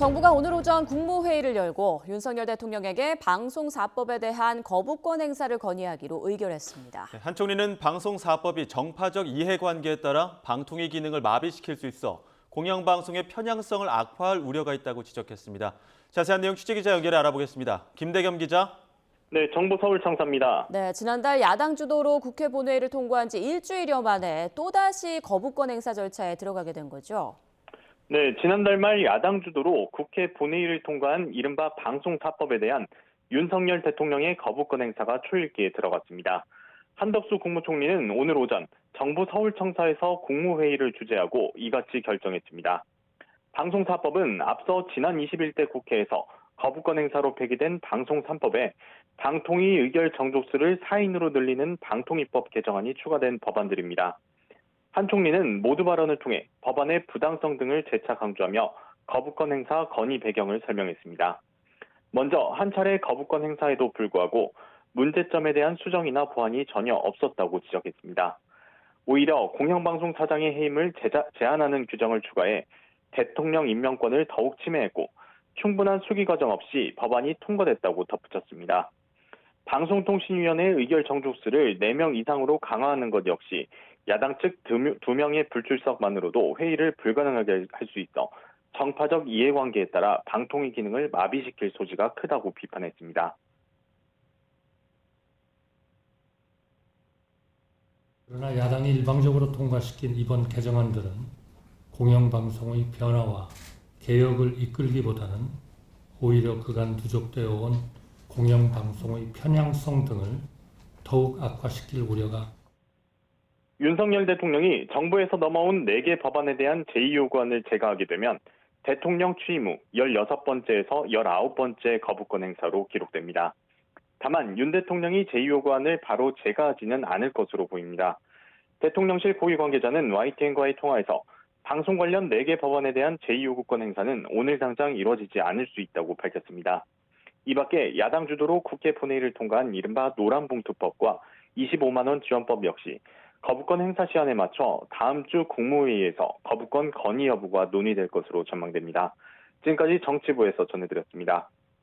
정부가 오늘 오전 국무회의를 열고 윤석열 대통령에게 방송사법에 대한 거부권 행사를 건의하기로 의결했습니다. 한 총리는 방송사법이 정파적 이해관계에 따라 방통위 기능을 마비시킬 수 있어 공영방송의 편향성을 악화할 우려가 있다고 지적했습니다. 자세한 내용 취재기자 연결해 알아보겠습니다. 김대겸 기자. 네, 정부 서울청사입니다. 네, 지난달 야당 주도로 국회 본회의를 통과한 지 일주일여 만에 또다시 거부권 행사 절차에 들어가게 된 거죠. 네, 지난달 말 야당 주도로 국회 본회의를 통과한 이른바 방송사법에 대한 윤석열 대통령의 거부권 행사가 초읽기에 들어갔습니다. 한덕수 국무총리는 오늘 오전 정부 서울청사에서 국무회의를 주재하고 이같이 결정했습니다. 방송사법은 앞서 지난 21대 국회에서 거부권 행사로 폐기된 방송 3법에 방통위 의결 정족수를 4인으로 늘리는 방통위법 개정안이 추가된 법안들입니다. 한 총리는 모두 발언을 통해 법안의 부당성 등을 재차 강조하며 거부권 행사 건의 배경을 설명했습니다. 먼저 한 차례 거부권 행사에도 불구하고 문제점에 대한 수정이나 보완이 전혀 없었다고 지적했습니다. 오히려 공영방송 사장의 해임을 제한하는 규정을 추가해 대통령 임명권을 더욱 침해했고 충분한 수기 과정 없이 법안이 통과됐다고 덧붙였습니다. 방송통신위원회 의결 정족수를 4명 이상으로 강화하는 것 역시 야당 측 2명의 불출석만으로도 회의를 불가능하게 할 수 있어 정파적 이해관계에 따라 방통위 기능을 마비시킬 소지가 크다고 비판했습니다. 그러나 야당이 일방적으로 통과시킨 이번 개정안들은 공영방송의 변화와 개혁을 이끌기보다는 오히려 그간 누적되어 온 공영방송의 편향성 등을 더욱 악화시킬 우려가. 윤석열 대통령이 정부에서 넘어온 4개 법안에 대한 제2요구안을 제거하게 되면 대통령 취임 후 16번째에서 19번째 거부권 행사로 기록됩니다. 다만 윤 대통령이 제2요구안을 바로 제거하지는 않을 것으로 보입니다. 대통령실 고위 관계자는 YTN과의 통화에서 방송 관련 4개 법안에 대한 제2요구권 행사는 오늘 당장 이뤄지지 않을 수 있다고 밝혔습니다. 이 밖에 야당 주도로 국회 본회의를 통과한 이른바 노란봉투법과 25만 원 지원법 역시 거부권 행사 시한에 맞춰 다음 주 국무회의에서 거부권 건의 여부가 논의될 것으로 전망됩니다. 지금까지 정치부에서 전해드렸습니다.